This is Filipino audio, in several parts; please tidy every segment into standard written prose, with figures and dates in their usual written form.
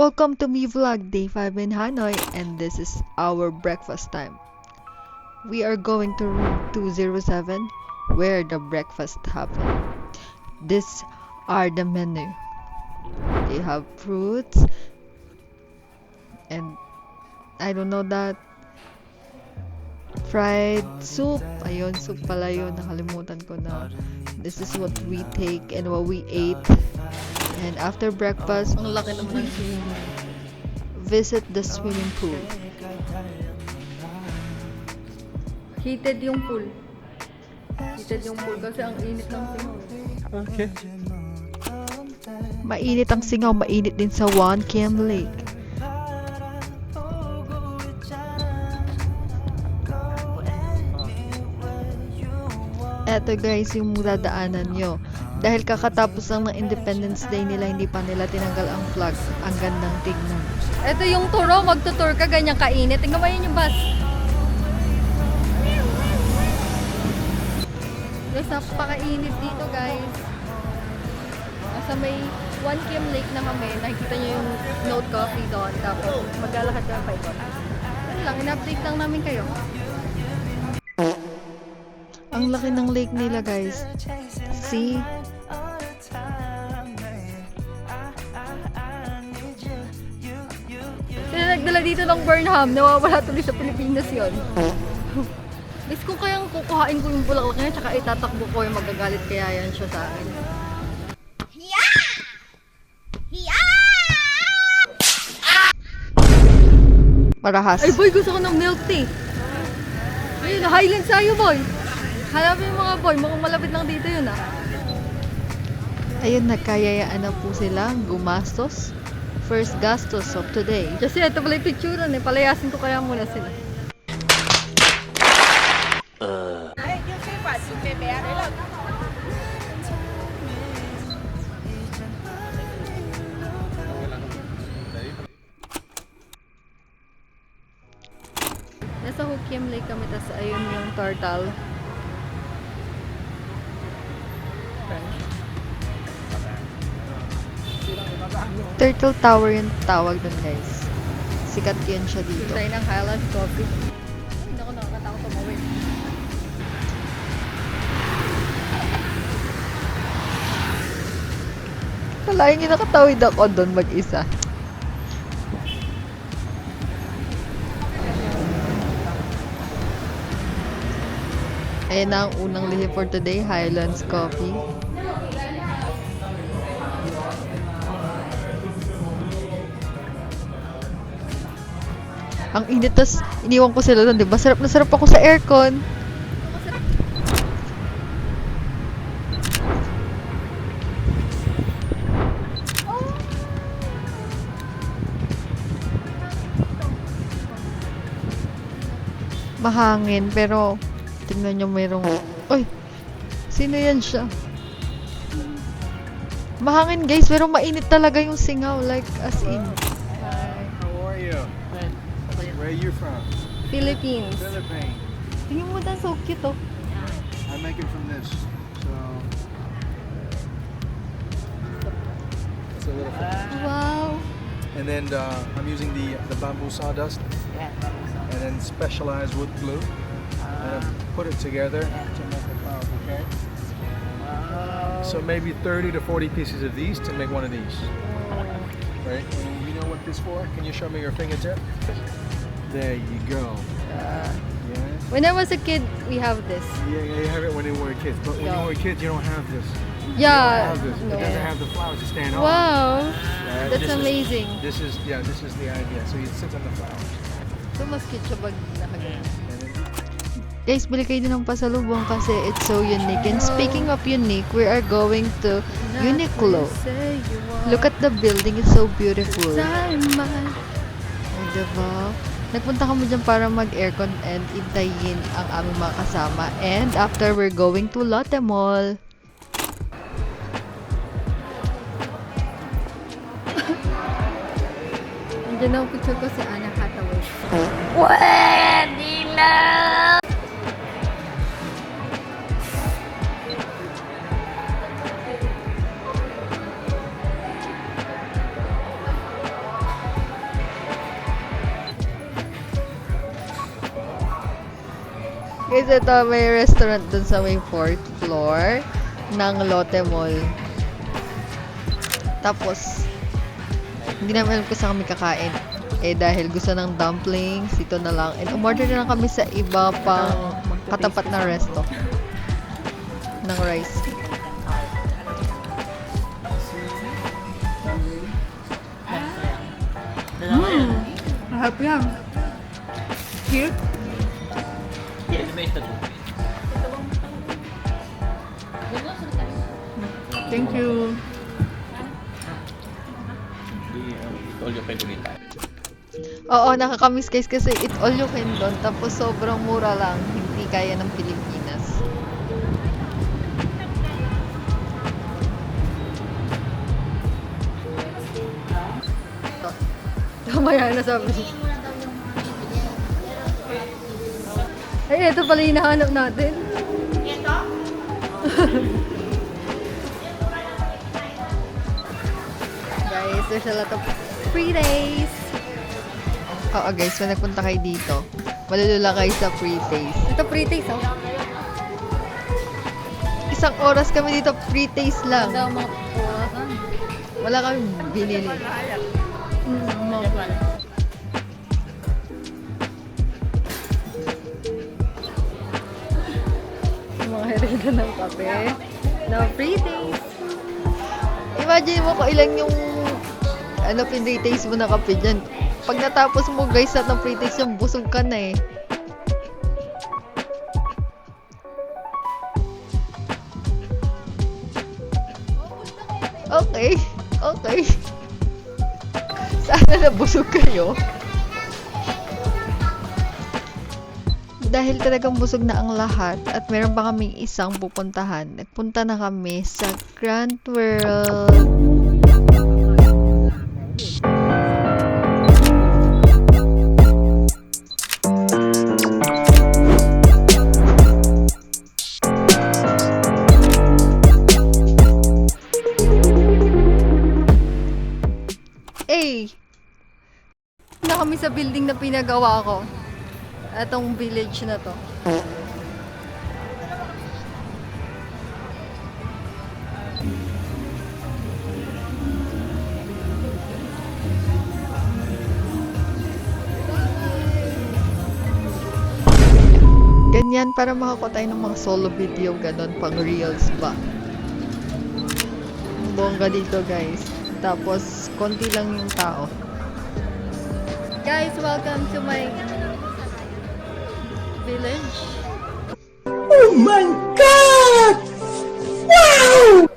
Welcome to me vlog day 5 in Hanoi, and this is our breakfast time. We are going to room 207 where the breakfast happened. These are the menu. They have fruits and I don't know that fried soup. Ayun, soup pala yun. Nakalimutan ko na. This is what we take and what we ate. And after breakfast, Ang laki naman ng swimming pool. visit the swimming pool. Heated yung pool. Heated yung pool kasi ang init ng singaw. Okay. Mainit ang singaw, mainit din sa Wan Kiem Lake. Eto guys, yung dadaanan nyo. Dahil kakatapos lang ng Independence Day nila, hindi pa nila tinanggal ang flag. Ang gandang tignan. Ito yung turo, magtutour ka, ganyan kainit. Tingnan mo yun yung bus. Guys, napakainit dito guys. Nasa may Wan Kiem Lake na kami. Nakikita nyo yung Note Coffee doon. Tapos maglalakad ka pa ito. Ano lang, in-update lang namin kayo. Ang laki ng lake nila guys. See? Sila nagdala dito ng Burnham. Nawawala tuloy sa Pilipinas yon. Guys, kung kayang kukuhain ko yung bulaklak niya, tsaka itatakbo ko yung magagalit kaya yan siya sa akin. Marahas. Ay boy, gusto ko ng milk tea. Ayun, Highlands tayo boy. Hanapin yung mga boy, mukhang malapit lang dito yun ah. Ayun, nagkayayaan na po sila gumastos. First gastos of today. Kasi ito pala yung picture eh, palayasin ko kaya muna sila. Nasa Ho Kiem Lake kami, tas ayun yung turtle. Turtle Tower yung tawag dun guys. Sikat yun siya dito. Tayo ng Highlands Coffee. Ay, naku, nakakatakot tumawid. Kalahin yung nakatawid ako doon mag-isa. Ayan na ang unang lihi for today, Highlands Coffee. Ang init, tas iniwan ko sila doon, diba? Sarap na sarap ako sa aircon. Mahangin, pero tingnan nyo mayroong... Uy! Sino yan siya? Mahangin guys, pero mainit talaga yung singaw. Like, as in. How are you? Where are you from? Philippines. Philippines. Tingnan mo na, so cute oh. I make it from this. So it's a little fun. Wow. And then I'm using the bamboo sawdust and then specialized wood glue. And I put it together to make the flowers, okay? So maybe 30 to 40 pieces of these to make one of these. Right? And you know what this for? Can you show me your fingertip? There you go. Yeah. When I was a kid, we have this. Yeah, you have it when you were kids, but when Yeah. you were kids, you don't have this. Yeah. You don't have this. No. It doesn't have the flowers to stand on. Wow. This That's is- amazing. This is the idea. So you sit on the flowers. So, mas cute siya pag nakaganyan. And then Guys, bili kayo din ng pasalubong kasi it's so unique. And speaking of unique, we are going to Uniqlo. Look at the building, it's so beautiful. Ay, diba? Nagpunta kami dyan para mag-aircon and intayin ang aming mga kasama. And after, we're going to Lotte Mall. Nandiyan ang picture ko si Anna Hathaway. Guys, ito may restaurant dun sa may 4th floor ng Lotte Mall. Tapos, hindi namin alam kung saan kami kakain. Eh, dahil gusto ng dumplings, ito na lang. And umorder na lang kami sa iba pang katapat na resto. Ng rice. Mahal yan. Here? Thank you. Oo, nakakamiss guys kasi it all you can doon. Tapos sobrang mura lang. Hindi kaya ng Pilipinas. Tama yan, nasabi. Ay, ito pala yung hinahanap natin. Guys, there's a lot of free days. Oo guys, when nagpunta kayo dito, malulula kayo sa free taste. Ito free days, oh. Isang oras kami dito, free taste lang. Ang mga orasan. Wala kami binili. Mga hereda ng kape. Na free days. Imagine mo kung ilan yung free taste mo na kape dyan. Pag natapos mo guys at ng free taste yung busog ka na eh. Okay. Okay. Sana nabusog kayo. Dahil talagang busog na ang lahat at meron pa kaming isang pupuntahan, nagpunta na kami sa Grand World. Na kami sa building na pinagawa ko. Atong village na to. Ganyan para makakuha tayo ng mga solo video, ganon, pang reels ba. Bongga dito guys. Tapos, konti lang yung tao. Guys, welcome to my village. Oh my God! Wow!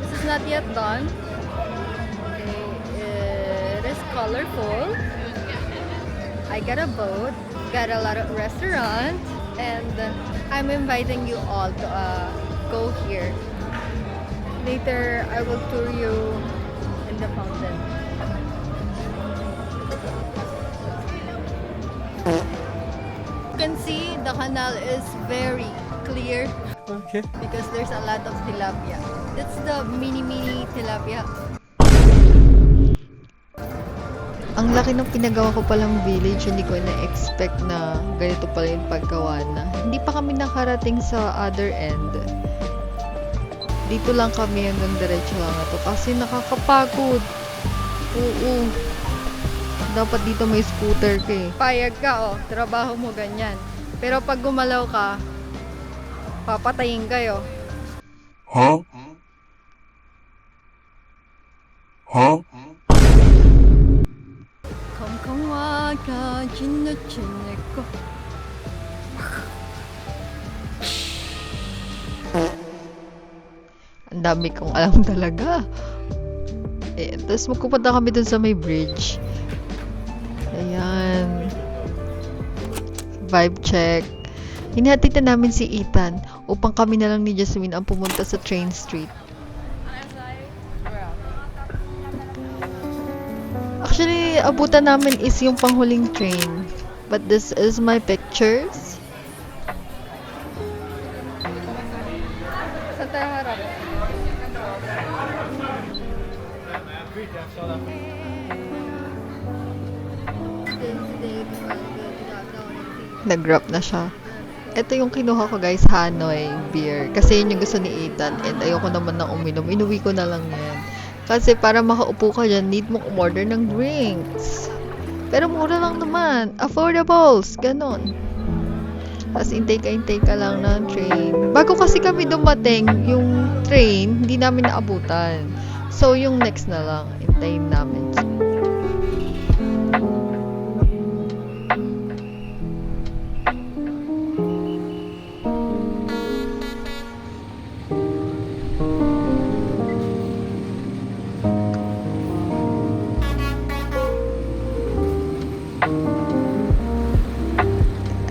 This is not yet done. Okay, it is colorful. I got a boat, got a lot of restaurants, and I'm inviting you all to go here. Later, I will tour you in the fountain. You can see the canal is very clear. Okay. Because there's a lot of tilapia. That's the mini tilapia. Ang laki ng pinagawa ko palang village, hindi ko na-expect na ganito pala yung paggawa na. Hindi pa kami nakarating sa other end. Dito lang kami hanggang diretso lang na to kasi nakakapagod. Oo. Dapat dito may scooter ka eh. Payag ka, oh. Trabaho mo ganyan. Pero pag gumalaw ka, papatayin kayo. Huh? Huh? Kamkamwaga, chino-chino ko. Ang dami kong alam talaga. Eh, tapos magpupunta kami dun sa may bridge. Ayan. Vibe check. Hinatid na namin si Ethan upang kami na lang ni Jasmine ang pumunta sa train street. Actually, abutan namin is yung panghuling train. But this is my pictures. Sa tayo harap. Nag-wrap na siya. Ito yung kinuha ko guys, Hanoi beer. Kasi yun yung gusto ni Ethan. And ayoko naman ng uminom. Inuwi ko na lang yan. Kasi para makaupo ka dyan, need mong umorder ng drinks. Pero mura lang naman. Affordables. Ganon. Tapos intay ka lang ng train. Bago kasi kami dumating, yung train, hindi namin naabutan. So, yung next na lang, intayin namin.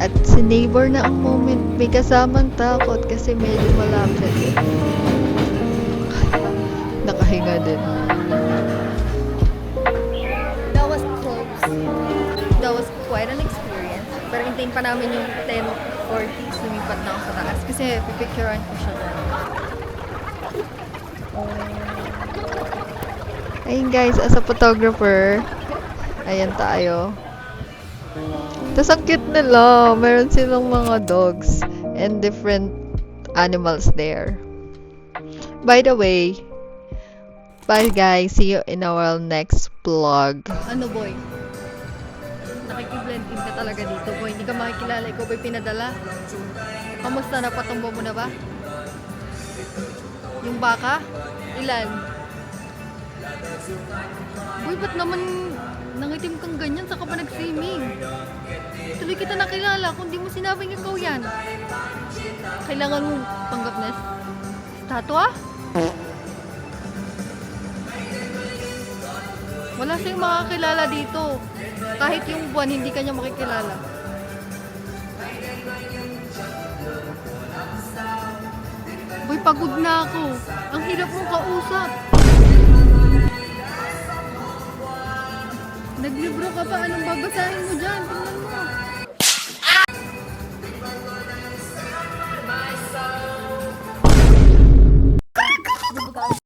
At si neighbor na ang moment, may kasamang takot kasi medyo malapit. Nakahinga din. That was close. That was quite an experience. Pero hintayin pa namin yung 10:40, lumipat na ako sa taas. Kasi pipicturean ko siya doon. Ayun guys, as a photographer, ayan tayo. Tapos ang cute nila. Meron silang mga dogs and different animals there. By the way, bye guys. See you in our next vlog. Ano boy? Nakikiblend in ka talaga dito boy. Hindi ka makikilala. Ikaw ba'y pinadala? Kamusta? Napatumbo mo na ba? Yung baka? Ilan? Boy, ba't naman nangitim kang ganyan? Saka pa nag-swimming? Tuloy kita nakilala kung di mo sinabing ikaw yan. Kailangan mo panggap na statwa? Wala siyang makakilala dito. Kahit yung buwan, hindi ka niya makikilala. Boy, pagod na ako. Ang hirap mong kausap. Naglibro ka pa. Anong babasahin mo dyan? Tingnan mo.